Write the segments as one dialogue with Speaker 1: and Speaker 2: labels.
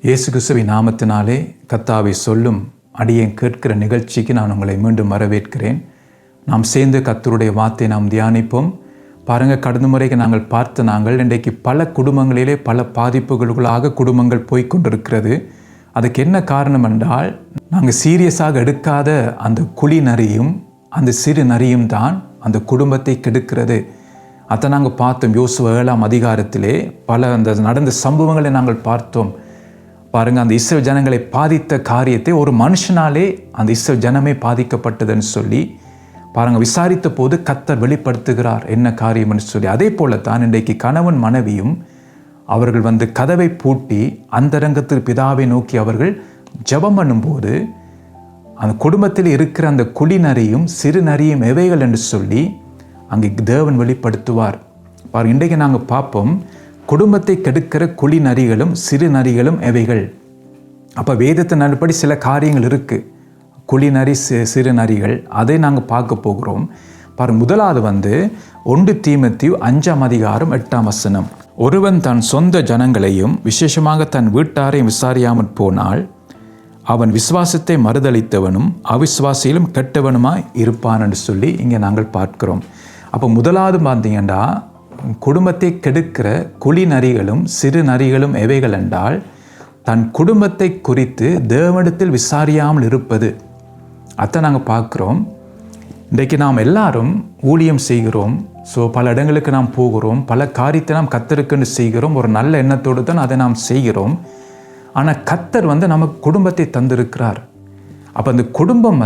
Speaker 1: இயேசு கிறிஸ்துவின் நாமத்தினாலே கர்த்தாவை சொல்லும் அடியேன் கேட்கிற நிகழ்ச்சிக்கு நான் உங்களை மீண்டும் வரவேற்கிறேன். நாம் சேர்ந்து கர்த்தருடைய வார்த்தையை நாம் தியானிப்போம். பாருங்கள், கடந்த முறைக்கு நாங்கள் இன்றைக்கு பல குடும்பங்களிலே பல பாதிப்புகளுக்குள்ளாக குடும்பங்கள் போய்கொண்டிருக்கிறது. அதுக்கு என்ன காரணம் என்றால், நாங்கள் சீரியஸாக எடுக்காத அந்த குழி நரியும் அந்த சிறு நரியும் தான் அந்த குடும்பத்தை கெடுக்கிறது. அதை நாங்கள் பார்த்தோம். யோசுவா 7ஆம் அதிகாரத்திலே பல அந்த நடந்த சம்பவங்களை நாங்கள் பார்த்தோம். பாருங்கள், அந்த இஸ்ரவேல் ஜனங்களை பாதித்த காரியத்தை ஒரு மனுஷனாலே அந்த இஸ்ரவேல் ஜனமே பாதிக்கப்பட்டதுன்னு சொல்லி பாருங்கள், விசாரித்த போது கர்த்தர் வெளிப்படுத்துகிறார் என்ன காரியம்னு சொல்லி. அதே போல தான் இன்றைக்கு கணவன் மனைவியும் அவர்கள் கதவை பூட்டி அந்தரங்கத்தில் பிதாவை நோக்கி அவர்கள் ஜெபம் பண்ணும்போது அந்த குடும்பத்தில் இருக்கிற அந்த குழி நரியும் சிறு நரியும் எவைகள் என்று சொல்லி அங்கே தேவன் வெளிப்படுத்துவார். பாருங்கள், இன்றைக்கு நாங்கள் பார்ப்போம், குடும்பத்தை கெடுக்கிற குழி நரிகளும் சிறு நரிகளும் எவைகள். அப்போ வேதத்தின் அடிப்படை சில காரியங்கள் இருக்குது. குழி நரி சிறு நரிகள், அதை நாங்கள் பார்க்க போகிறோம். பாருங்கள், முதலாவது 1 தீமோத்தேயு 5ஆம் அதிகாரம் 8ஆம் வசனம். ஒருவன் தன் சொந்த ஜனங்களையும் விசேஷமாக தன் வீட்டாரையும் விசாரியாமல் போனால் அவன் விசுவாசத்தை மறுதளித்தவனும் அவிசுவாசியிலும் கெட்டவனுமாய் இருப்பான் என்று சொல்லி இங்கே நாங்கள் பார்க்கிறோம். அப்போ முதலாவது பார்த்தீங்கன்னா, குடும்பத்தை கெடுக்கிற குழி நரிகளும் சிறு நரிகளும் எவைகள் என்றால், தன் குடும்பத்தை குறித்து தேவனிடத்தில் விசாரியாமல் இருப்பது. அதை நாங்கள் பார்க்குறோம். இன்றைக்கு நாம் எல்லாரும் ஊழியம் செய்கிறோம். ஸோ பல இடங்களுக்கு நாம் போகிறோம், பல காரியத்தை நாம் கர்த்தருக்குன்னு செய்கிறோம், ஒரு நல்ல எண்ணத்தோடு தான் அதை நாம் செய்கிறோம். ஆனால் கர்த்தர் நமக்கு குடும்பத்தை தந்திருக்கிறார். அப்போ அந்த குடும்பம்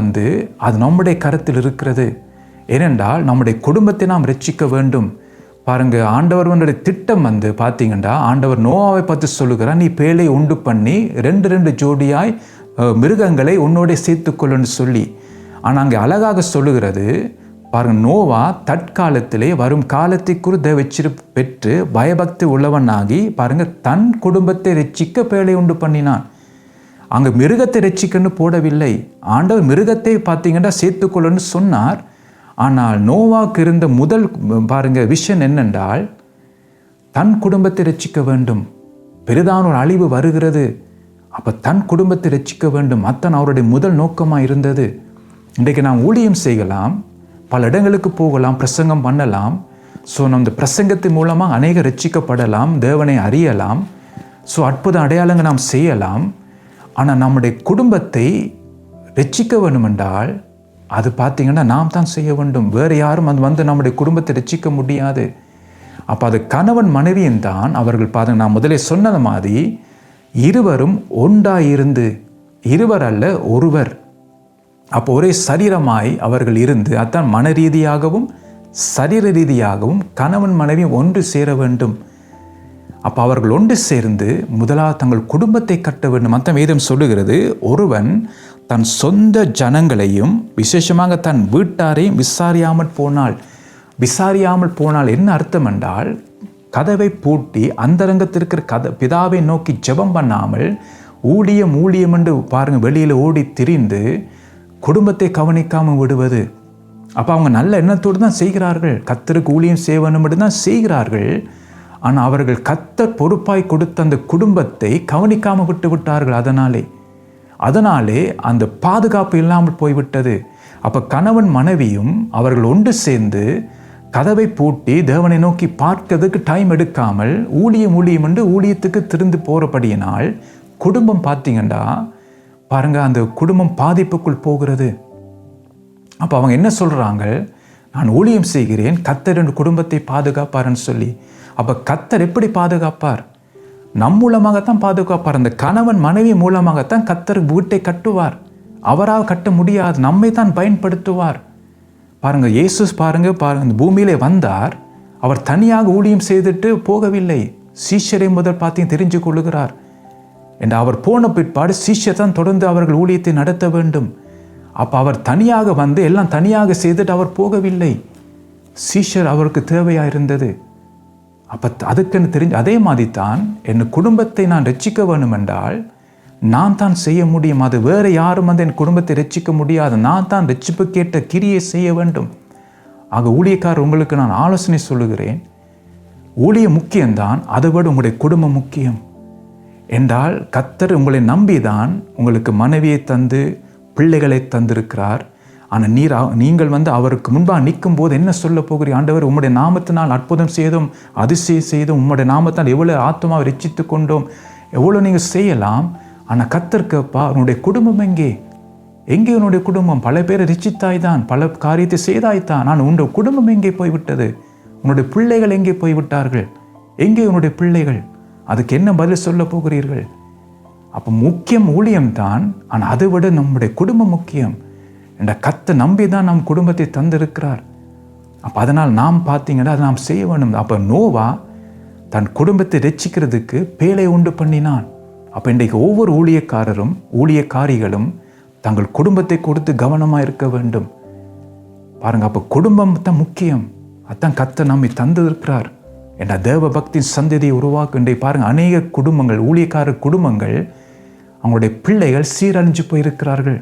Speaker 1: அது நம்முடைய கருத்தில் இருக்கிறது. ஏனென்றால் நம்முடைய குடும்பத்தை நாம் ரட்சிக்க வேண்டும். பாருங்கள், ஆண்டவருடைய திட்டம் பார்த்தீங்கன்னா, ஆண்டவர் நோவாவை பார்த்து சொல்லுகிறார், நீ பேழை உண்டு பண்ணி 2 ஜோடியாய் மிருகங்களை உன்னோட சேர்த்துக்கொள்ளுன்னு சொல்லி. ஆனால் அங்கே அழகாக சொல்லுகிறது பாருங்கள், நோவா தற்காலத்திலே வரும் காலத்தை குறித்து வச்சிருப்பு பெற்று பயபக்தி உள்ளவனாகி பாருங்கள் தன் குடும்பத்தை ரட்சிக்க பேழை உண்டு பண்ணினான். அங்கே மிருகத்தை ரட்சிக்கன்னு போடவில்லை. ஆண்டவர் மிருகத்தை பார்த்தீங்கன்னா சேர்த்துக்கொள்ளுன்னு சொன்னார். ஆனால் நோவாவுக்கு இருந்த முதல் விஷயம் என்னென்றால், தன் குடும்பத்தை ரட்சிக்க வேண்டும். பெரிதான ஒரு அழிவு வருகிறது, அப்போ தன் குடும்பத்தை ரட்சிக்க வேண்டும். அத்தன் அவருடைய முதல் நோக்கமாக இருந்தது. இன்றைக்கு நாம் ஊழியம் செய்யலாம், பல இடங்களுக்கு போகலாம், பிரசங்கம் பண்ணலாம். ஸோ நம்ம பிரசங்கத்தின் மூலமாக அநேக ரட்சிக்கப்படலாம், தேவனை அறியலாம். ஸோ அற்புத அடையாளங்கள் நாம் செய்யலாம். ஆனால் நம்முடைய குடும்பத்தை ரட்சிக்க வேண்டும் என்றால் அது பார்த்தீங்கன்னா நாம் தான் செய்ய வேண்டும். வேறு யாரும் நம்முடைய குடும்பத்தை ரட்சிக்க முடியாது. அப்போ அது கணவன் மனைவியும் தான் அவர்கள் பாருங்க, நான் முதலே சொன்னது மாதிரி இருவரும் ஒன்றாயிருந்து, இருவர் அல்ல ஒருவர். அப்போ ஒரே சரீரமாய் அவர்கள் இருந்து, அதான் மன ரீதியாகவும் சரீர ரீதியாகவும் கணவன் மனைவியும் ஒன்று சேர வேண்டும். அப்போ அவர்கள் ஒன்று சேர்ந்து முதலாவது தங்கள் குடும்பத்தை கட்ட வேண்டும். மற்ற வேதம் சொல்லுகிறது, ஒருவன் தன் சொந்த ஜனங்களையும் விசேஷமாக தன் வீட்டாரையும் விசாரியாமல் போனால் என்ன அர்த்தம் என்றால், கதவை பூட்டி அந்தரங்கத்திற்கு பிதாவை நோக்கி ஜெபம் பண்ணாமல் ஊழியம் என்று பாருங்கள் வெளியில் ஓடி திரிந்து குடும்பத்தை கவனிக்காமல் விடுவது. அப்போ அவங்க நல்ல எண்ணத்தோடு தான் செய்கிறார்கள், கர்த்தருக்கு ஊழியம் செய்வனும் தான் செய்கிறார்கள். ஆனால் அவர்கள் கர்த்தர் பொறுப்பாய் கொடுத்த அந்த குடும்பத்தை கவனிக்காமல் விட்டு விட்டார்கள். அதனாலே அந்த பாதுகாப்பு இல்லாமல் போய்விட்டது. அப்போ கணவன் மனைவியும் அவர்கள் ஒன்று சேர்ந்து கதவை பூட்டி தேவனை நோக்கி பார்க்கிறதுக்கு டைம் எடுக்காமல் ஊழியம் என்று ஊழியத்துக்கு திருந்து போகிறபடியினால் குடும்பம் பார்த்தீங்கன்னா பாருங்கள், அந்த குடும்பம் பாதிப்புக்குள் போகிறது. அப்போ அவங்க என்ன சொல்கிறாங்க, நான் ஊழியம் செய்கிறேன், கர்த்தர் என் குடும்பத்தை பாதுகாப்பார்ன்னு சொல்லி. அப்போ கர்த்தர் எப்படி பாதுகாப்பார்? நம் மூலமாகத்தான் பாதுகாப்பார். அந்த கணவன் மனைவி மூலமாகத்தான் கர்த்தர் வீட்டை கட்டுவார். அவரால் கட்ட முடியாது, நம்மை தான் பயன்படுத்துவார். பாருங்கள், இயேசு பாருங்கள் இந்த பூமியிலே வந்தார். அவர் தனியாக ஊழியம் செய்துட்டு போகவில்லை. சீஷரை முதல் தெரிஞ்சு கொள்ளுகிறார். என்று அவர் போன பிற்பாடு சீஷர் தான் தொடர்ந்து அவர்கள் ஊழியத்தை நடத்த வேண்டும். அப்போ அவர் தனியாக எல்லாம் தனியாக செய்துட்டு அவர் போகவில்லை. சீஷர் அவருக்கு தேவையாக இருந்தது. அப்போ அதுக்குன்னு தெரிஞ்சு, அதே மாதிரி தான் என் குடும்பத்தை நான் ரட்சிக்க வேண்டும் என்றால் நான் தான் செய்ய முடியும். அது வேறு யாரும் என் குடும்பத்தை ரட்சிக்க முடியாது. நான் தான் ரட்சிப்பு கேட்ட கிரியை செய்ய வேண்டும். ஆக ஊழியக்காரர், உங்களுக்கு நான் ஆலோசனை சொல்லுகிறேன், ஊழியம் முக்கியம்தான், அதை விட உங்களுடைய குடும்பம் முக்கியம். என்றால் கர்த்தர் உங்களை நம்பிதான் உங்களுக்கு மனைவியை தந்து பிள்ளைகளை தந்திருக்கிறார். ஆனால் நீங்கள் அவருக்கு முன்பாக நிற்கும் போது என்ன சொல்ல போகிறீர்? ஆண்டவர், உம்முடைய நாமத்தினால் அற்புதம் செய்தோம், அதிசயம் செய்தோம், உம்முடைய நாமத்தினால் எவ்வளோ ஆத்மாவை ரட்சித்து கொண்டோம், எவ்வளோ நீங்கள் செய்யலாம். ஆனால் கர்த்தர் கேட்பா, உன்னுடைய குடும்பம் எங்கே உன்னுடைய குடும்பம்? பல பேரை ரட்சித்தாய்தான், பல காரியத்தை செய்தாய்த்தான், ஆனால் உன்னுடைய குடும்பம் எங்கே போய்விட்டது? உன்னுடைய பிள்ளைகள் எங்கே போய்விட்டார்கள்? எங்கே உன்னுடைய பிள்ளைகள்? அதுக்கு என்ன பதில் சொல்ல போகிறீர்கள்? அப்போ முக்கியம் ஊழியம்தான், ஆனால் அதை விட நம்முடைய குடும்பம் முக்கியம். என்ற கர்த்தர் நம்பி தான் நம் குடும்பத்தை தந்திருக்கிறார். அப்போ அதனால் நாம் பார்த்தீங்கன்னா அதை நாம் செய்ய வேண்டும். அப்போ நோவா தன் குடும்பத்தை ரட்சிக்கிறதுக்கு பேழை உண்டு பண்ணினான். அப்போ இன்றைக்கு ஒவ்வொரு ஊழியக்காரரும் ஊழியக்காரிகளும் தங்கள் குடும்பத்தை கொடுத்து கவனமாக இருக்க வேண்டும். பாருங்க, அப்போ குடும்பம் தான் முக்கியம். அதான் கர்த்தர் நம்மை தந்திருக்கிறார். என்ற தேவ பக்தி சந்ததியை உருவாக்குண்டே பாருங்க, அநேக குடும்பங்கள், ஊழியக்கார குடும்பங்கள், அவங்களுடைய பிள்ளைகள் சீரழிஞ்சு போயிருக்கிறார்கள்,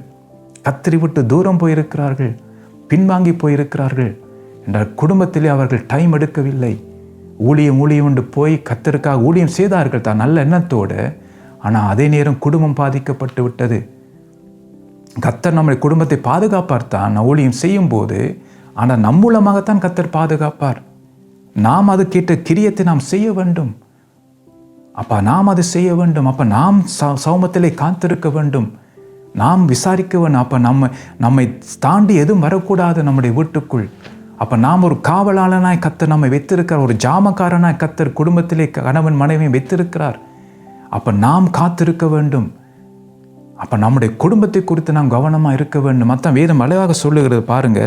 Speaker 1: கத்தரி விட்டு தூரம் போயிருக்கிறார்கள், பின்வாங்கி போயிருக்கிறார்கள். என்ற குடும்பத்திலே அவர்கள் டைம் எடுக்கவில்லை. ஊழியம் என்று போய் கத்தருக்காக ஊழியம் செய்தார்கள் தான் நல்ல எண்ணத்தோடு. ஆனால் அதே நேரம் குடும்பம் பாதிக்கப்பட்டு விட்டது. கத்தர் நம்முடைய குடும்பத்தை பாதுகாப்பார் தான் ஊழியம் செய்யும் போது. ஆனால் நம் மூலமாகத்தான் கத்தர் பாதுகாப்பார். நாம் அது கேட்ட கிரியத்தை நாம் செய்ய வேண்டும். அப்போ நாம் அதை செய்ய வேண்டும். அப்போ நாம் சௌமத்திலே காத்திருக்க வேண்டும், நாம் விசாரிக்க வேண்டும். அப்போ நம்மை தாண்டி எதுவும் வரக்கூடாது நம்முடைய வீட்டுக்குள். அப்போ நாம் ஒரு காவலாளனாய் கத்தர் நம்மை வைத்திருக்கிறார், ஒரு ஜாமக்காரனாய் கத்தர் குடும்பத்திலே கணவன் மனைவியை வைத்திருக்கிறார். அப்போ நாம் காத்திருக்க வேண்டும். அப்போ நம்முடைய குடும்பத்தை குறித்து நாம் கவனமாக இருக்க வேண்டும். மற்ற வேதம் அழகாக சொல்லுகிறது பாருங்க,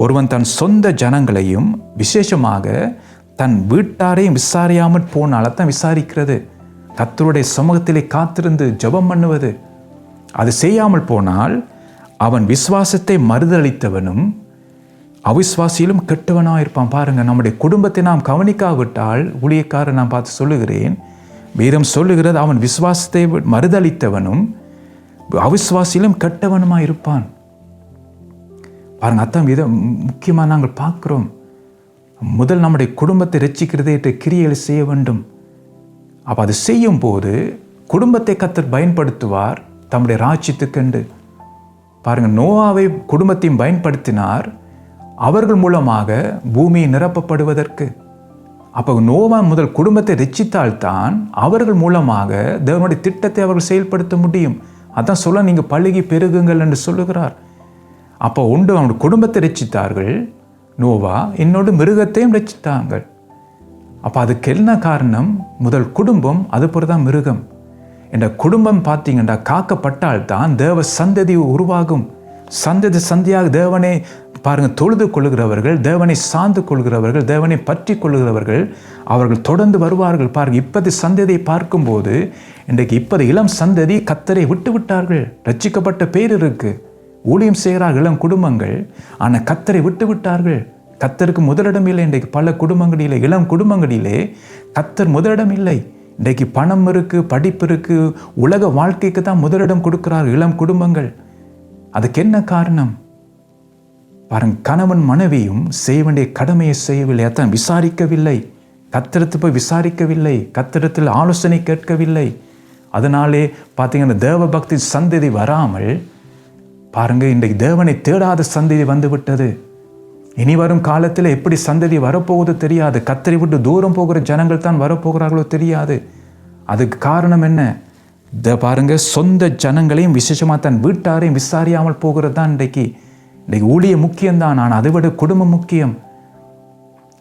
Speaker 1: ஒருவன் தன் சொந்த ஜனங்களையும் விசேஷமாக தன் வீட்டாரையும் விசாரியாமல் போனால் தான் விசாரிக்கிறது. கர்த்தருடைய சமூகத்திலே காத்திருந்து ஜெபம் பண்ணுவது. அது செய்யாமல் போனால் அவன் விசுவாசத்தை மறுதளித்தவனும் அவிசுவாசியிலும் கெட்டவனாக இருப்பான். பாருங்க, நம்முடைய குடும்பத்தை நாம் கவனிக்காவிட்டால், ஊழியக்காரன் நான் பார்த்து சொல்லுகிறேன், வேதம் சொல்லுகிறது அவன் விசுவாசத்தை மறுதளித்தவனும் அவிசுவாசியிலும் கெட்டவனுமாக இருப்பான். பாருங்க, அதான் விதம் முக்கியமாக நாங்கள் பார்க்குறோம். முதல் நம்முடைய குடும்பத்தை ரட்சிக்கிறதே கிரியைகளை செய்ய வேண்டும். அப்போ அது செய்யும் போது குடும்பத்தை கர்த்தர் பயன்படுத்துவார் தம்முடைய ராஜ்யத்துக்கென்று. பாருங்க, நோவாவை குடும்பத்தையும் பயன்படுத்தினார் அவர்கள் மூலமாக பூமியை நிரப்பப்படுவதற்கு. அப்போ நோவா முதல் குடும்பத்தை ரட்சித்தால்தான் அவர்கள் மூலமாக தேவனுடைய திட்டத்தை அவர்கள் செயல்படுத்த முடியும். அதான் சொல்ல, நீங்கள் பழுகி பெருகுங்கள் என்று சொல்லுகிறார். அப்போ அவனுடைய குடும்பத்தை ரட்சித்தார்கள் நோவா, என்னோட மிருகத்தையும் ரட்சித்தார்கள். அப்போ அதுக்கு என்ன காரணம்? முதல் குடும்பம், அது போலதான் மிருகம். என்ற குடும்பம் பார்த்தீங்கன்னா காக்கப்பட்டால்தான் தேவ சந்ததி உருவாகும். சந்தியாக தேவனை பாருங்க தொழுது கொள்ளுகிறவர்கள், தேவனை சார்ந்து கொள்கிறவர்கள், தேவனை பற்றி கொள்ளுகிறவர்கள், அவர்கள் தொடர்ந்து வருவார்கள். பாருங்க, இப்போது சந்ததியை பார்க்கும்போது இன்றைக்கு இப்போது இளம் சந்ததி கர்த்தரை விட்டு விட்டார்கள். ரட்சிக்கப்பட்ட பேர் இருக்கு, ஊழியம் செய்கிறார் இளம் குடும்பங்கள், ஆனால் கர்த்தரை விட்டு விட்டார்கள். கர்த்தருக்கு முதலிடம் இல்லை. இன்றைக்கு பல குடும்பங்களிலே, இளம் குடும்பங்களிலே கர்த்தர் முதலிடம் இல்லை. இன்றைக்கு பணம் இருக்கு, படிப்பு இருக்கு, உலக வாழ்க்கைக்கு தான் முதலிடம் கொடுக்கிறார் இளம் குடும்பங்கள். அதுக்கு என்ன காரணம்? பாருங்க, கணவன் மனைவியும் செய்ய வேண்டிய கடமையை செய்யவில்லை, அதான் விசாரிக்கவில்லை, கர்த்தரிடத்தில் போய் விசாரிக்கவில்லை, கர்த்தரிடத்தில் ஆலோசனை கேட்கவில்லை. அதனாலே பார்த்தீங்கன்னா தேவ பக்தி சந்ததி வராமல் பாருங்க, இன்றைக்கு தேவனை தேடாத சந்ததி வந்து விட்டது. இனி வரும் காலத்தில் எப்படி சந்ததி வரப்போகுது தெரியாது. கர்த்தரை விட்டு தூரம் போகிற ஜனங்கள் தான் வரப்போகிறார்களோ தெரியாது. அதுக்கு காரணம் என்ன? பாருங்க, சொந்த ஜனங்களையும் விசேஷமாக தன் வீட்டாரையும் விசாரியாமல் போகிறது தான் இன்றைக்கு ஊழிய முக்கியம்தான். ஆனால் அதை விட குடும்பம் முக்கியம்.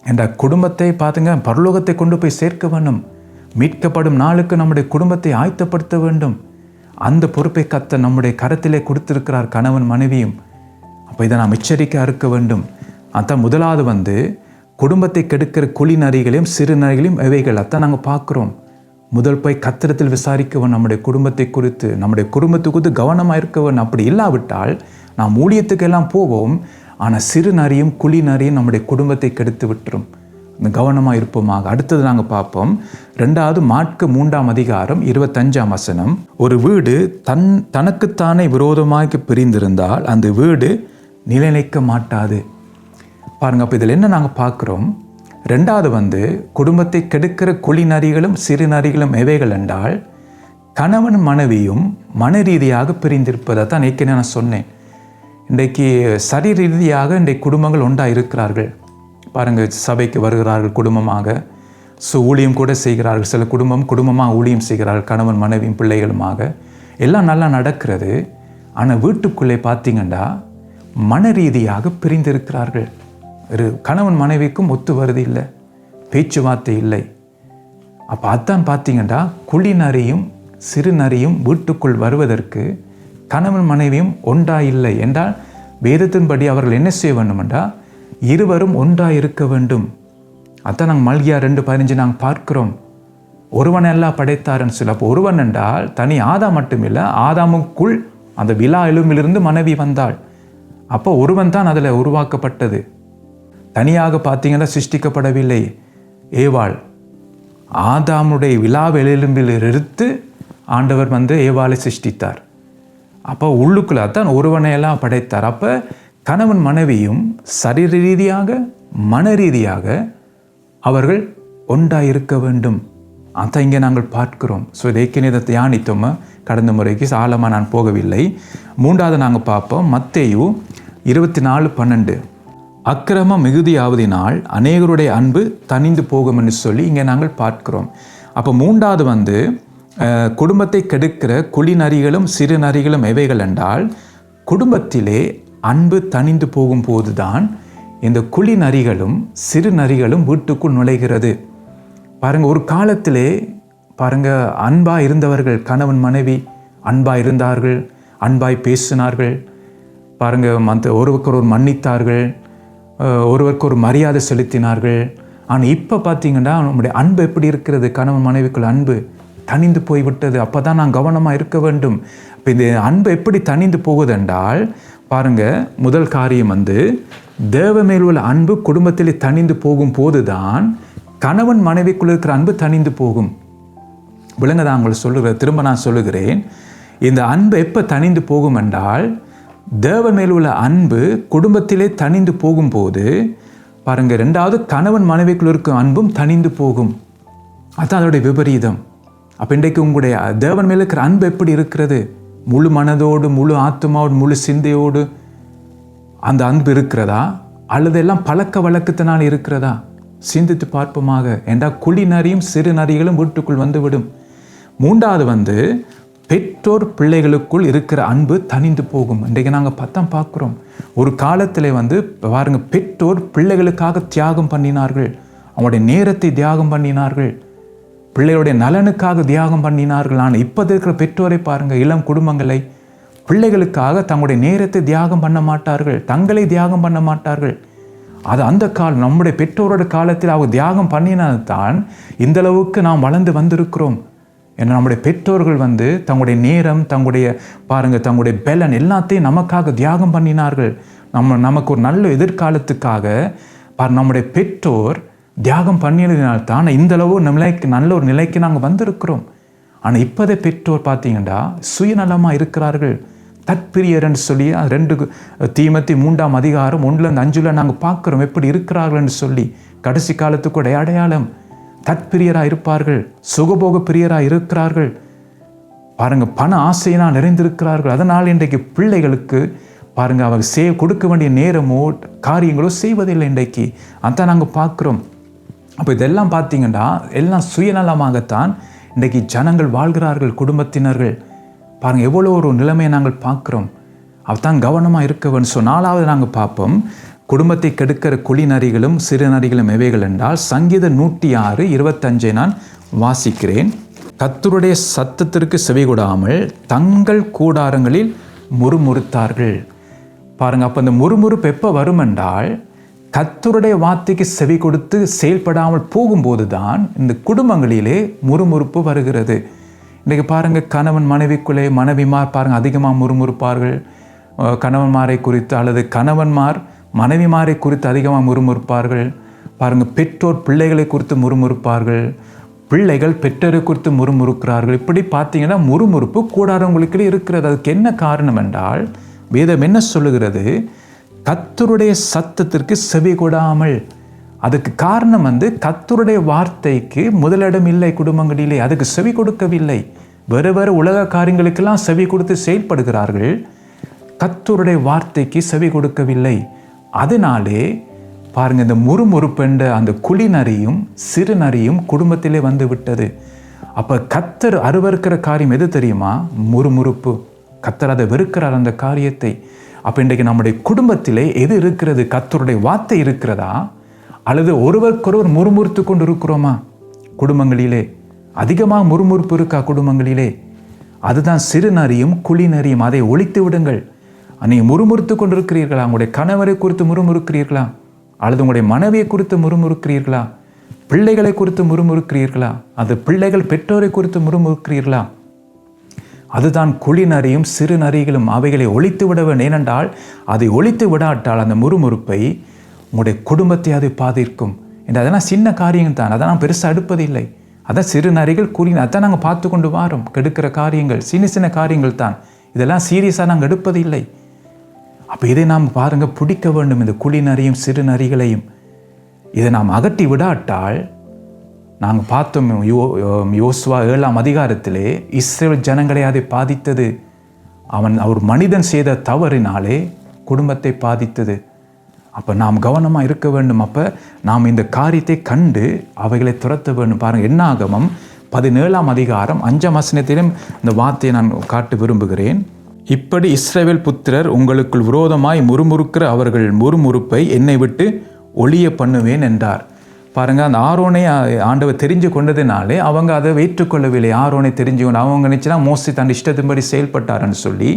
Speaker 1: என்ற குடும்பத்தை பார்த்துங்க, பரலோகத்தை கொண்டு போய் சேர்க்க வேண்டும். மீட்கப்படும் நாளுக்கு நம்முடைய குடும்பத்தை ஆயத்தப்படுத்த வேண்டும். அந்த பொறுப்பை கர்த்தர் நம்முடைய கரத்திலே கொடுத்திருக்கிறார், கணவன் மனைவியும். அப்போ இதை நாம் எச்சரிக்கையாக இருக்க வேண்டும். அதான் முதலாவது குடும்பத்தை கெடுக்கிற குழி நரிகளையும் சிறு நரிகளையும் இவைகள் அதான் நாங்கள் பார்க்குறோம். முதல் போய் கர்த்தரிடத்தில் விசாரிக்கவன் நம்முடைய குடும்பத்தை குறித்து, நம்முடைய குடும்பத்தை குறித்து கவனமாக இருக்கவன். அப்படி இல்லாவிட்டால் நாம் ஊழியத்துக்கு எல்லாம் போவோம், ஆனால் சிறு நரியும் குழி நரியும் நம்முடைய குடும்பத்தை கெடுத்து விட்டுரும். கவனமாக இருப்போமாக. அடுத்தது நாங்கள் பார்ப்போம், 2 மாற்கு 3:25. ஒரு வீடு தனக்குத்தானே விரோதமாக பிரிந்திருந்தால் அந்த வீடு நிலைநிற்க மாட்டாது. பாருங்க, அப்போ இதில் என்ன நாங்கள் பார்க்குறோம்? 2 குடும்பத்தை கெடுக்கிற குழி நரிகளும் சிறு நரிகளும் எவைகள் என்றால் கணவன் மனைவியும் மன ரீதியாக பிரிந்திருப்பதை தான் ஏற்கனவே நான் சொன்னேன். இன்றைக்கு சரீர ரீதியாக இன்றைக்கு குடும்பங்கள் ஒன்றாக இருக்கிறார்கள். பாருங்கள், சபைக்கு வருகிறார்கள் குடும்பமாக, ஊழியம் கூட செய்கிறார்கள். சில குடும்பமாக ஊழியம் செய்கிறார்கள், கணவன் மனைவியும் பிள்ளைகளுமாக. எல்லாம் நல்லா நடக்கிறது. ஆனால் வீட்டுக்குள்ளே பார்த்தீங்கன்னா மன ரீதியாக பிரிந்திருக்கிறார்கள். கணவன் மனைவிக்கும் ஒத்து வருது இல்லை, பேச்சுவார்த்தை இல்லை. அப்போ அதான் பார்த்தீங்கன்னா குழி நரியும் சிறு நரியும் வீட்டுக்குள் வருவதற்கு கணவன் மனைவியும் ஒன்றா இல்லை என்றால் வேதத்தின்படி அவர்கள் என்ன செய்ய வேண்டும் என்றால் இருவரும் ஒன்றாக இருக்க வேண்டும். அதான் நாங்கள் மல்கியா 2:15 நாங்கள் பார்க்கிறோம். ஒருவன் எல்லாம் படைத்தாருன்னு சொல்லி. அப்போ ஒருவன் என்றால் தனி ஆதாம் மட்டுமில்லை, ஆதாமுக்குள் அந்த விலா எலும்பிலிருந்து மனைவி வந்தாள். அப்போ ஒருவன் தான் அதில் உருவாக்கப்பட்டது. தனியாக பார்த்தீங்கன்னா சிருஷ்டிக்கப்படவில்லை. ஏவாள் ஆதாமுடைய விலா எலும்பில் எடுத்து ஆண்டவர் ஏவாளை சிருஷ்டித்தார். அப்போ உள்ளுக்குள்ள தான் ஒருவனையெல்லாம் படைத்தார். அப்போ கணவன் மனைவியும் சரீர ரீதியாக மன ரீதியாக அவர்கள் ஒன்றாக இருக்க வேண்டும். அதான் இங்கே நாங்கள் பார்க்கிறோம். ஸோ இதை தியானித்தோம். கடந்த முறைக்கு ஆழமாக நான் போகவில்லை. 3வது நாங்கள் பார்ப்போம், மத்தேயு 24:12. அக்கிரமம் மிகுதியாவதினால் அநேகருடைய அன்பு தணிந்து போகும் என்று சொல்லி இங்கே நாங்கள் பார்க்கிறோம். அப்போ 3வது குடும்பத்தை கெடுக்கிற குழி நரிகளும் சிறு நரிகளும் எவைகள் என்றால் குடும்பத்திலே அன்பு தணிந்து போகும்போது தான் இந்த குழி நரிகளும் சிறு நரிகளும் வீட்டுக்குள் நுழைகிறது. பாருங்கள், ஒரு காலத்திலே பாருங்கள் அன்பாக இருந்தவர்கள் கணவன் மனைவி அன்பாக இருந்தார்கள், அன்பாய் பேசினார்கள். பாருங்கள், ஒருவருக்கொரு மன்னித்தார்கள், ஒருவருக்கு ஒரு மரியாதை செலுத்தினார்கள். ஆனால் இப்போ பார்த்தீங்கன்னா நம்முடைய அன்பு எப்படி இருக்கிறது? கணவன் மனைவிக்குள்ள அன்பு தணிந்து போய்விட்டது. அப்போ தான் நான் கவனமாக இருக்க வேண்டும். இப்போ இந்த அன்பு எப்படி தணிந்து போகுது என்றால் பாருங்கள், முதல் காரியம் தேவ மேல் உள்ள அன்பு குடும்பத்தில் தணிந்து போகும் போது தான் கணவன் மனைவிக்குள்ள இருக்கிற அன்பு தணிந்து போகும். விளங்க தான் உங்களை சொல்லுகிறேன், திரும்ப நான் சொல்லுகிறேன். இந்த அன்பு எப்போ தணிந்து போகும் என்றால் தேவ மேல் உள்ள அன்பு குடும்பத்திலே தணிந்து போகும்போது பாருங்கள், 2வது கணவன் மனைவிக்குள்ள இருக்கும் அன்பும் தணிந்து போகும். அதுதான் அதோடைய விபரீதம். அப்போ இன்றைக்கு உங்களுடைய தேவன் மேல் இருக்கிற அன்பு எப்படி இருக்கிறது? முழு மனதோடு, முழு ஆத்மாவோடு, முழு சிந்தையோடு அந்த அன்பு இருக்கிறதா? அல்லது எல்லாம் பழக்க வழக்கத்தினால் இருக்கிறதா? சிந்தித்து பார்ப்போமாக. என்றால் குழி நரியும் சிறு நரிகளும் வீட்டுக்குள் வந்துவிடும். 3வது பெற்றோர் பிள்ளைகளுக்குள் இருக்கிற அன்பு தணிந்து போகும். இன்றைக்கு நாங்கள் பார்க்குறோம். ஒரு காலத்தில் பாருங்கள், பெற்றோர் பிள்ளைகளுக்காக தியாகம் பண்ணினார்கள், அவங்களுடைய நேரத்தை தியாகம் பண்ணினார்கள், பிள்ளைகளுடைய நலனுக்காக தியாகம் பண்ணினார்கள். ஆனால் இப்போ இருக்கிற பெற்றோரை பாருங்கள், இளம் குடும்பங்களை பிள்ளைகளுக்காக தங்களுடைய நேரத்தை தியாகம் பண்ண மாட்டார்கள், தங்களை தியாகம் பண்ண மாட்டார்கள். அது அந்த காலம், நம்முடைய பெற்றோரோட காலத்தில் அவங்க தியாகம் பண்ணினதான் இந்த அளவுக்கு நாம் வளர்ந்து வந்திருக்கிறோம். ஏன்னா நம்முடைய பெற்றோர்கள் தங்களுடைய நேரம், தங்களுடைய பலன் எல்லாத்தையும் நமக்காக தியாகம் பண்ணினார்கள். நமக்கு ஒரு நல்ல எதிர்காலத்துக்காக நம்முடைய பெற்றோர் தியாகம் பண்ணினதினால்தான் இந்த அளவு நல்ல ஒரு நிலைக்கு நாங்கள் வந்திருக்கிறோம். ஆனால் இப்போதே பெற்றோர் பார்த்தீங்கன்னா சுயநலமாக இருக்கிறார்கள், தற்பிரியர்ன்னு சொல்லி 2 தீமோத்தேயு 3ஆம் அதிகாரம் 1-5 நாங்கள் பார்க்குறோம் எப்படி இருக்கிறார்கள்னு சொல்லி. கடைசி காலத்துக்கு அடையாளம் தற்பிரியராக இருப்பார்கள், சுகபோக பிரியராக இருக்கிறார்கள். பாருங்கள், பண ஆசையினால் நிறைந்திருக்கிறார்கள். அதனால் இன்றைக்கு பிள்ளைகளுக்கு பாருங்கள் அவங்க கொடுக்க வேண்டிய நேரமோ காரியங்களோ செய்வதில்லை இன்றைக்கு. அதான் நாங்கள் பார்க்குறோம். அப்போ இதெல்லாம் பார்த்தீங்கன்னா எல்லாம் சுயநலமாகத்தான் இன்றைக்கு ஜனங்கள் வாழ்கிறார்கள், குடும்பத்தினர்கள். பாருங்கள், எவ்வளோ ஒரு நிலைமையை நாங்கள் பார்க்குறோம். அவதான் கவனமாக இருக்க வேண்டும். 4வது நாங்கள் பார்ப்போம், குடும்பத்தை கெடுக்கிற குழி நரிகளும் சிறு நரிகளும் எவைகள் என்றால் சங்கீதம் 106:25 நான் வாசிக்கிறேன். கர்த்தருடைய சத்தத்திற்கு செவிகொடாமல் தங்கள் கூடாரங்களில் முறுமுறுத்தார்கள். பாருங்கள், அப்போ இந்த முறுமுறுப்பு எப்போ வரும் என்றால் கர்த்தருடைய வார்த்தைக்கு செவி கொடுத்து செயல்படாமல் போகும்போது தான் இந்த குடும்பங்களிலே முறுமுறுப்பு வருகிறது. இன்றைக்கு பாருங்கள், கணவன் மனைவிக்குள்ளே மனைவிமார் பாருங்கள் அதிகமாக முறுமுறுப்பார்கள். கணவன்மாரை குறித்து அல்லது கணவன்மார் மனைவிமாரை குறித்து அதிகமாக முறுமுறுப்பார்கள். பாருங்கள், பெற்றோர் பிள்ளைகளை குறித்து முறுமுறுப்பார்கள், பிள்ளைகள் பெற்றோரை குறித்து முறுமுறுக்கிறார்கள். இப்படி பார்த்தீங்கன்னா முறுமுறுப்பு கூடாரங்களுக்குள்ளே இருக்கிறது. அதுக்கு என்ன காரணம் என்றால் வேதம் என்ன சொல்லுகிறது? கர்த்தருடைய சத்தத்திற்கு செவி கொடாமல். அதுக்கு காரணம் கர்த்தருடைய வார்த்தைக்கு முதலிடம் இல்லை குடும்பங்களிலே, அதுக்கு செவி கொடுக்கவில்லை. வேறு வேறு உலக காரியங்களுக்கெல்லாம் செவி கொடுத்து செயல்படுகிறார்கள். கர்த்தருடைய வார்த்தைக்கு செவி கொடுக்கவில்லை. அதனாலே பாருங்க, இந்த முறுமுறுப்பென்ற அந்த குழி நரியும் சிறு நரியும் குடும்பத்திலே வந்து விட்டது. அப்போ கர்த்தர் அருவருக்கிற காரியம் எது தெரியுமா? முறுமுறுப்பு. கர்த்தர் அதை வெறுக்கிறார், அந்த காரியத்தை. அப்போ இன்றைக்கு நம்முடைய குடும்பத்திலே எது இருக்கிறது? கர்த்தருடைய வார்த்தை இருக்கிறதா, அல்லது ஒருவருக்கொருவர் முறுமுறுத்து கொண்டு இருக்கிறோமா? குடும்பங்களிலே அதிகமாக முறுமுறுப்பு இருக்கா? குடும்பங்களிலே அதுதான் சிறு நரியும் குழி நரியும். அதை ஒழித்து விடுங்கள். நீங்கள் முறுமுறுத்து கொண்டிருக்கிறீர்களா? உங்களுடைய கணவரை குறித்து முறுமுறுக்கிறீர்களா, அல்லது உங்களுடைய மனைவியை குறித்து முறுமுறுக்கிறீர்களா, பிள்ளைகளை குறித்து முறுமுறுக்கிறீர்களா, அது பிள்ளைகள் பெற்றோரை குறித்து முறுமுறுக்கிறீர்களா? அதுதான் குழி நரியும் சிறு நரிகளும். அவைகளை ஒழித்து விட வேண்டும். ஏனென்றால் அதை ஒழித்து விடாட்டால் அந்த முறுமுறுப்பை உங்களுடைய குடும்பத்தை அது பாதிக்கும். அதெல்லாம் சின்ன காரியங்கள் தான், அதெல்லாம் பெருசாக எடுப்பதில்லை. அதான் சிறு நரிகள் குழி, அதான் நாங்கள் பார்த்து கொண்டு வாரோம். கெடுக்கிற காரியங்கள் சின்ன சின்ன காரியங்கள் தான், இதெல்லாம் சீரியஸாக நாங்கள் எடுப்பதில்லை. அப்போ இதை நாம் பாருங்க, பிடிக்க வேண்டும், இந்த குழி நரியும் சிறு நரிகளையும். இதை நாம் அகற்றி விடாட்டால், நாங்கள் பார்த்தோம் யோசுவா 7ஆம் அதிகாரத்திலே இஸ்ரவேல் ஜனங்களை அதை பாதித்தது. அவர் மனிதன் செய்த தவறினாலே குடும்பத்தை பாதித்தது. அப்போ நாம் கவனமாக இருக்க வேண்டும். அப்போ நாம் இந்த காரியத்தை கண்டு அவைகளை துரத்த வேண்டும். பாருங்கள், என்னாகமம் 17ஆம் அதிகாரம் 5ஆம் வசனத்திலும் இந்த வார்த்தையை நான் காட்ட விரும்புகிறேன். இப்படி இஸ்ரவேல் புத்திரர் உங்களுக்குள் விரோதமாய் முறுமுறுக்கிற அவர்கள் முறுமுறுப்பை என்னை விட்டு ஒழிய பண்ணுவேன் என்றார். பாருங்கள், அந்த ஆரோனை ஆண்டவர் தெரிஞ்சு கொண்டதினாலே அவங்க அதை ஏற்றுக்கொள்ளவில்லை. ஆரோனை தெரிஞ்சு கொண்டு அவங்க நினச்சினா மோசே தன் இஷ்டத்தின்படி செயல்பட்டார்ன்னு சொல்லி.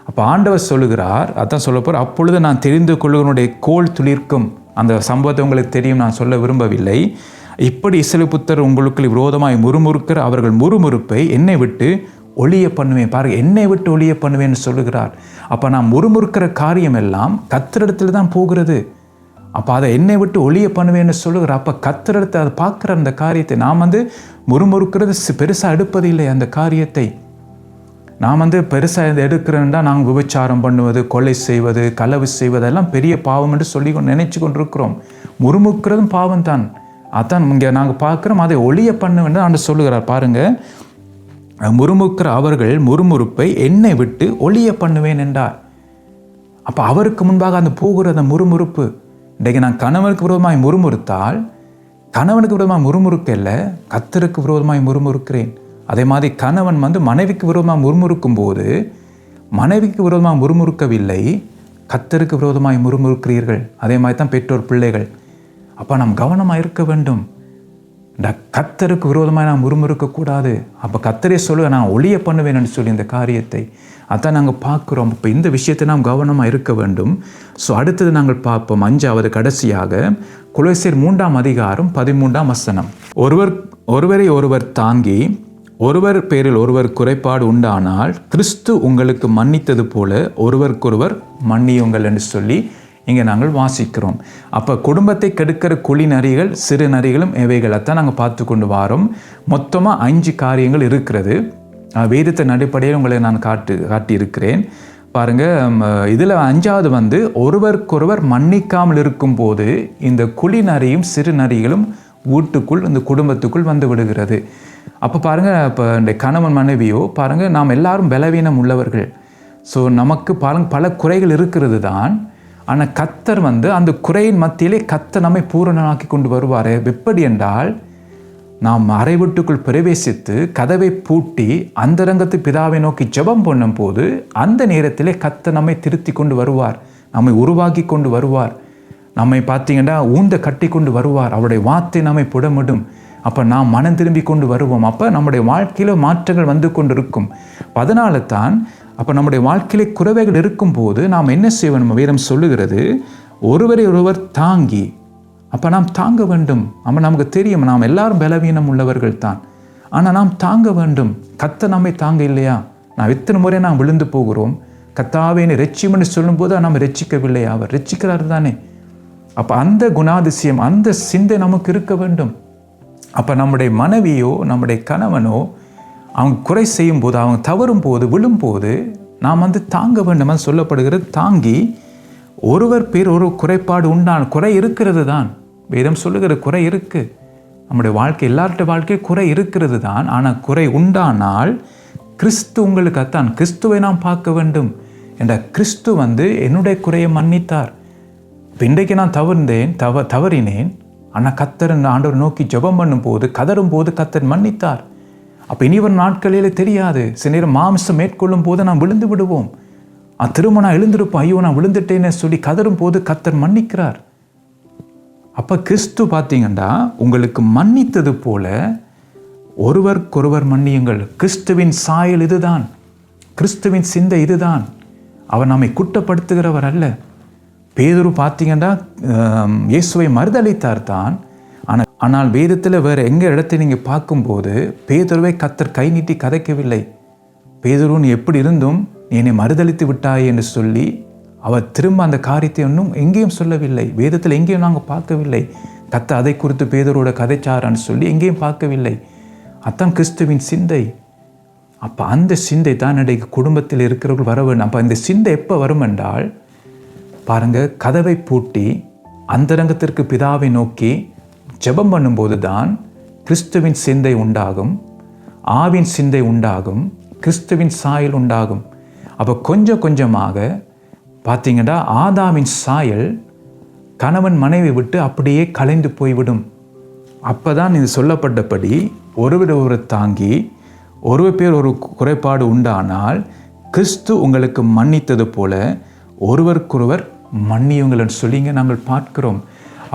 Speaker 1: அப்போ ஆண்டவர் சொல்லுகிறார், அதான் சொல்ல போகிற, அப்பொழுது நான் தெரிந்து கொள்ளுவனுடைய கோல் துளிர்க்கும். அந்த சம்பவத்தை உங்களுக்கு தெரியும், நான் சொல்ல விரும்பவில்லை. இப்படி இஸ்ரவேல் புத்திரர் உங்களுக்குள் விரோதமாய் முறுமுறுக்கிற அவர்கள் முறுமுறுப்பை என்னை விட்டு ஒழிய பண்ணுவேன். பாருங்கள், என்னை விட்டு ஒழிய பண்ணுவேன்னு சொல்லுகிறார். அப்போ நான் முறுமுறுக்கிற காரியம் எல்லாம் கர்த்தரிடத்தில் தான் போகிறது. அப்போ அதை என்னை விட்டு ஒழிய பண்ணுவேன்னு சொல்லுகிறார். அப்போ கர்த்தரிடத்தை அதை பார்க்குற அந்த காரியத்தை நாம் முறுமுறுக்கிறது பெருசாக எடுப்பதில்லை. அந்த காரியத்தை நாம் பெருசாக எடுக்கிறேன்னா நாங்கள் விபச்சாரம் பண்ணுவது, கொலை செய்வது, களவு செய்வதெல்லாம் பெரிய பாவம் என்று சொல்லி நினைச்சு கொண்டிருக்கிறோம். முறுமுறுக்கிறதும் பாவம் தான். அதான் இங்கே நாங்கள் பார்க்குறோம். அதை ஒழிய பண்ணுவேன்னு ஆண்டு சொல்லுகிறார். பாருங்கள், முறுமுறுக்கிற அவர்கள் முறுமுறுப்பை என்னை விட்டு ஒழிய பண்ணுவேன் என்றார். அப்போ அவருக்கு முன்பாக அந்த போகிற அந்த முறுமுறுப்பு, இன்றைக்கு நான் கணவனுக்கு விரோதமாய் முறுமுறுத்தால் கணவனுக்கு விரோதமாக முறுமுறுக்கல்ல, கர்த்தருக்கு விரோதமாய் முறுமுறுக்கிறேன். அதே மாதிரி கணவன் மனைவிக்கு விரோதமாக முறுமுறுக்கும் போது மனைவிக்கு விரோதமாக முறுமுறுக்கவில்லை, கர்த்தருக்கு விரோதமாய் முறுமுறுக்கிறீர்கள். அதே மாதிரி தான் பெற்றோர் பிள்ளைகள். அப்போ நாம் கவனமாக இருக்க வேண்டும். கர்த்தருக்கு விரோதமாக நான் முறுமுறுக்கக்கூடாது. அப்போ கர்த்தரே சொல்லுங்க, நான் ஒழிய பண்ணுவேன்னு சொல்லி இந்த காரியத்தை அதான் நாங்கள் பார்க்குறோம். இப்போ இந்த விஷயத்தை நாம் கவனமாக இருக்க வேண்டும். ஸோ அடுத்தது நாங்கள் பார்ப்போம். 5வது கடைசியாக கொலோசியர் 3ஆம் அதிகாரம் 13ஆம் வசனம். ஒருவரை ஒருவர் தாங்கி ஒருவர் பேரில் ஒருவர் குறைபாடு உண்டானால் கிறிஸ்து உங்களுக்கு மன்னித்தது போல ஒருவருக்கொருவர் மன்னியுங்கள் என்று சொல்லி இங்கே நாங்கள் வாசிக்கிறோம். அப்போ குடும்பத்தை கெடுக்கிற குழி நரிகள் சிறு நரிகளும் இவைகளைத்தான் நாங்கள் பார்த்து கொண்டு வரோம். மொத்தமாக 5 காரியங்கள் இருக்கிறது. வேதத்தின் அடிப்படையில் உங்களை நான் காட்டியிருக்கிறேன். பாருங்கள், இதில் 5வது ஒருவருக்கொருவர் மன்னிக்காமல் இருக்கும்போது இந்த குழி நரியும் சிறு நரிகளும் வீட்டுக்குள் இந்த குடும்பத்துக்குள் வந்து விடுகிறது. அப்போ பாருங்கள், இப்போ இந்த கணவன் மனைவியோ பாருங்கள், நாம் எல்லாரும் பலவீனம் உள்ளவர்கள். ஸோ நமக்கு பாருங்கள் பல குறைகள் இருக்கிறது தான். ஆனால் கர்த்தர் அந்த குறையின் மத்தியிலே கர்த்தர் நம்மை பூரணமாக்கி கொண்டு வருவார். எப்படி என்றால், நாம் அறை வீட்டுக்குள் பிரவேசித்து கதவை பூட்டி அந்தரங்கத்து பிதாவை நோக்கி ஜெபம் பண்ணும் போது அந்த நேரத்திலே கர்த்தர் நம்மை திருத்தி கொண்டு வருவார், நம்மை உருவாக்கி கொண்டு வருவார், நம்மை பார்த்தீங்கன்னா ஊந்த கட்டி கொண்டு வருவார். அவருடைய வார்த்தை நம்மை புடமிடும். அப்போ நாம் மனம் திரும்பி கொண்டு வருவோம். அப்போ நம்முடைய வாழ்க்கையில் மாற்றங்கள் வந்து கொண்டு இருக்கும். அதனால தான் அப்போ நம்முடைய வாழ்க்கையிலே குறைவைகள் இருக்கும்போது நாம் என்ன செய்வோம்? வேதம் சொல்லுகிறது, ஒருவரை ஒருவர் தாங்கி. அப்போ நாம் தாங்க வேண்டும். அப்போ நமக்கு தெரியும், நாம் எல்லாரும் பலவீனம் உள்ளவர்கள் தான். ஆனால் நாம் தாங்க வேண்டும். கர்த்தர் நம்மை தாங்க இல்லையா? நாம் எத்தனை முறை நாம் விழுந்து போகிறோம். கர்த்தாவே என்னை ரட்சியும்னு சொல்லும்போது நாம் ரட்சிக்கவில்லையா? அவர் ரட்சிக்கிறார் தானே. அப்போ அந்த குணாதிசயம், அந்த சிந்தை நமக்கு இருக்க வேண்டும். அப்போ நம்முடைய மனைவியோ நம்முடைய கணவனோ அவங்க குறை செய்யும் போது, அவங்க தவறும் போது, விழும்போது நாம் தாங்க வேண்டும். சொல்லப்படுகிறது, தாங்கி ஒருவர் பேர் ஒரு குறைபாடு உண்டான குறை இருக்கிறது தான். வேதம் சொல்லுகிற குறை இருக்குது. நம்முடைய வாழ்க்கை எல்லார்ட்ட வாழ்க்கை குறை இருக்கிறது தான். ஆனால் குறை உண்டானால் கிறிஸ்து உங்களுக்குத்தான், கிறிஸ்துவை நாம் பார்க்க வேண்டும் என்ற கிறிஸ்து என்னுடைய குறையை மன்னித்தார். இப்போ இன்றைக்கு நான் தவறினேன், ஆனால் கத்தர் ஆண்டவர் நோக்கி ஜெபம் பண்ணும் போது கதறும் போது கத்தர் மன்னித்தார். அப்போ இனி ஒரு நாட்களில் தெரியாது, சில நேரம் மாமிசம் மேற்கொள்ளும் போது நாம் விழுந்து விடுவோம். திரும்ப நான் எழுந்திருப்போம், ஐயோ நான் விழுந்துட்டேன்னு சொல்லி கதறும் போது கத்தர் மன்னிக்கிறார். அப்போ கிறிஸ்து பார்த்தீங்கன்னா உங்களுக்கு மன்னித்தது போல ஒருவருக்கொருவர் மன்னியுங்கள். கிறிஸ்துவின் சாயல் இதுதான், கிறிஸ்துவின் சிந்தை இதுதான். அவர் நம்மை குற்றப்படுத்துகிறவர் அல்ல. பேதுரு பார்த்தீங்கன்னா இயேசுவை மறுதளித்தார் தான். ஆனால் வேதத்தில் வேறு எங்கே இடத்தை நீங்கள் பார்க்கும்போது பேதுருவை கத்தர் கை நீட்டி கதைக்கவில்லை. பேதுரு நீ எப்படி இருந்தும் நீ என்னை மறுதளித்து விட்டாய் என்று சொல்லி அவர் திரும்ப அந்த காரியத்தை இன்னும் எங்கேயும் சொல்லவில்லை. வேதத்தில் எங்கேயும் நாங்கள் பார்க்கவில்லை கத்தர் அதை குறித்து பேதுருவோட கதைச்சாரான்னு சொல்லி எங்கேயும் பார்க்கவில்லை. அதான் கிறிஸ்துவின் சிந்தை. அப்போ அந்த சிந்தை தான் இன்றைக்கு குடும்பத்தில் இருக்கிறவர்கள் வர வேண்டும். அப்போ இந்த சிந்தை எப்போ வரும் என்றால் பாருங்கள், கதவை பூட்டி அந்தரங்கத்திற்கு பிதாவை நோக்கி ஜெபம் பண்ணும்போது தான் கிறிஸ்துவின் சிந்தை உண்டாகும், ஆவின் சிந்தை உண்டாகும், கிறிஸ்துவின் சாயல் உண்டாகும். அப்போ கொஞ்சம் கொஞ்சமாக பார்த்தீங்கன்னா ஆதாமின் சாயல் கணவன் மனைவி விட்டு அப்படியே கலைந்து போய்விடும். அப்போ தான் இது சொல்லப்பட்டபடி ஒருவர் தாங்கி ஒருவர் ஒரு குறைபாடு உண்டானால் கிறிஸ்து உங்களுக்கு மன்னித்தது போல ஒருவருக்கொருவர் மன்னியுங்கள்னு சொல்லிங்க நாங்கள் பார்க்கிறோம்.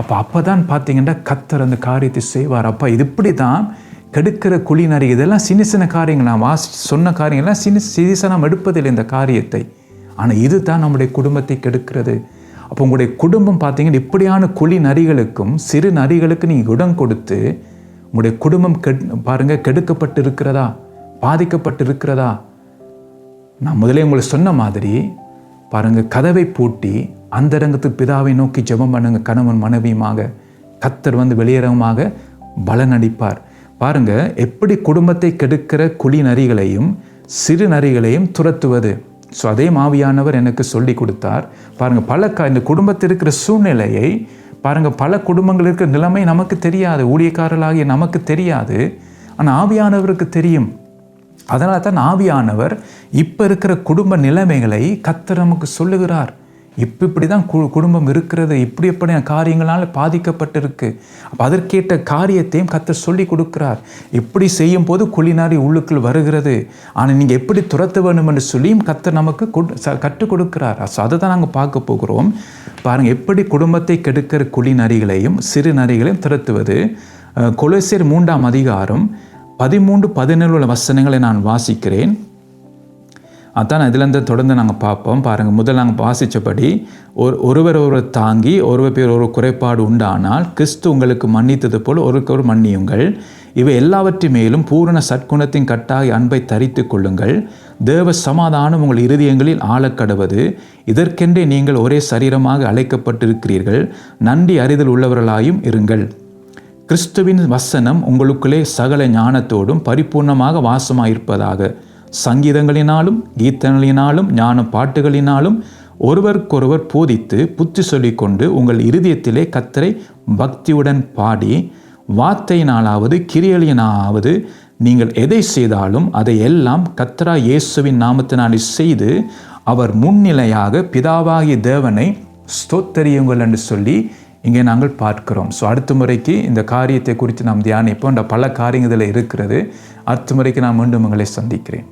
Speaker 1: அப்போ தான் பார்த்தீங்கன்னா கத்தர் அந்த காரியத்தை செய்வார். அப்போ இது இப்படி தான் கெடுக்கிற குழி நரி, இதெல்லாம் சின்ன சின்ன காரியங்கள், நான் சொன்ன காரியங்கள்லாம் சிறிசாக நாம் எடுப்பதில்லை இந்த காரியத்தை. ஆனால் இது தான் நம்முடைய குடும்பத்தை கெடுக்கிறது. அப்போ உங்களுடைய குடும்பம் பார்த்தீங்கன்னா இப்படியான குழி நரிகளுக்கும் சிறு நரிகளுக்கு நீங்கள் இடம் கொடுத்து உங்களுடைய குடும்பம் பாருங்கள் கெடுக்கப்பட்டு இருக்கிறதா, பாதிக்கப்பட்டு இருக்கிறதா. நான் முதலே உங்களுக்கு சொன்ன மாதிரி பாருங்கள், கதவை பூட்டி அந்தரங்கத்துக்கு பிதாவை நோக்கி ஜெபம் பண்ணுங்க. கணவன் மனைவியுமாக கத்தர் வெளியரங்கமாக பலனடிப்பார். பாருங்க, எப்படி குடும்பத்தை கெடுக்கிற குழி நரிகளையும் சிறு நரிகளையும் துரத்துவது. ஸோ அதே ஆவியானவர் எனக்கு சொல்லி கொடுத்தார். பாருங்க, இந்த குடும்பத்தில் இருக்கிற சூழ்நிலையை பாருங்க, பல குடும்பங்கள் இருக்கிற நிலைமை நமக்கு தெரியாது, ஊழியக்காரர்களாகிய நமக்கு தெரியாது. ஆனால் ஆவியானவருக்கு தெரியும். அதனால தான் ஆவியானவர் இப்போ இருக்கிற குடும்ப நிலைமைகளை கர்த்தர் நமக்கு சொல்லுகிறார். இப்படி தான் குடும்பம் இருக்கிறது, இப்படி காரியங்களால் பாதிக்கப்பட்டிருக்கு. அப்போ அதற்கேற்ற காரியத்தையும் கர்த்தர் சொல்லி கொடுக்கிறார். இப்படி செய்யும் போது குழிநாரி உள்ளுக்குள் வருகிறது, ஆனால் நீங்கள் எப்படி துரத்த வேண்டும் என்று சொல்லியும் கர்த்தர் நமக்கு கற்றுக் கொடுக்கிறார். ஸோ அதை தான் நாங்கள் பார்க்க போகிறோம். பாருங்கள், எப்படி குடும்பத்தை கெடுக்கிற குழி நரிகளையும் சிறு நரிகளையும் துரத்துவது. கொலோசியர் 3ஆம் அதிகாரம் 13-17 வசனங்களை நான் வாசிக்கிறேன். அதான் இதிலேருந்து தொடர்ந்து நாங்கள் பார்ப்போம். பாருங்கள், முதல் நாங்கள் வாசித்தபடி ஒருவர் தாங்கி ஒருவர் ஒரு குறைபாடு உண்டானால் கிறிஸ்து உங்களுக்கு மன்னித்தது போல் ஒருவர் மன்னியுங்கள். இவை எல்லாவற்றின் மேலும் பூரண சற்குணத்தின் கட்டாய அன்பை தரித்து கொள்ளுங்கள். தேவ சமாதானம் உங்கள் இருதயங்களில் ஆழக்கடுவது. இதற்கென்றே நீங்கள் ஒரே சரீரமாக அழைக்கப்பட்டிருக்கிறீர்கள். நன்றி அறிதல் உள்ளவர்களாயும் இருங்கள். கிறிஸ்துவின் வசனம் உங்களுக்குள்ளே சகல ஞானத்தோடும் பரிபூர்ணமாக வாசமாயிருப்பதாக. சங்கீதங்களினாலும் கீர்த்தனைகளினாலும் ஞான பாட்டுகளினாலும் ஒருவருக்கொருவர் போதித்து புத்தி சொல்லிக்கொண்டு உங்கள் இருதயத்திலே கர்த்தரை பக்தியுடன் பாடி, வார்த்தையினாலாவது கிரியையினாலாவது நீங்கள் எதை செய்தாலும் அதை எல்லாம் கர்த்தராகிய இயேசுவின் நாமத்தினாலே செய்து அவர் முன்னிலையாக பிதாவாகிய தேவனை ஸ்தோத்தரியுங்கள் என்று சொல்லி இங்கே நாங்கள் பார்க்கிறோம். ஸோ அடுத்த முறைக்கு இந்த காரியத்தை குறித்து நாம் தியானிப்போம். பல காரியங்கள் இதில் இருக்கிறது. அடுத்த முறைக்கு நான் மீண்டும் உங்களை சந்திக்கிறேன்.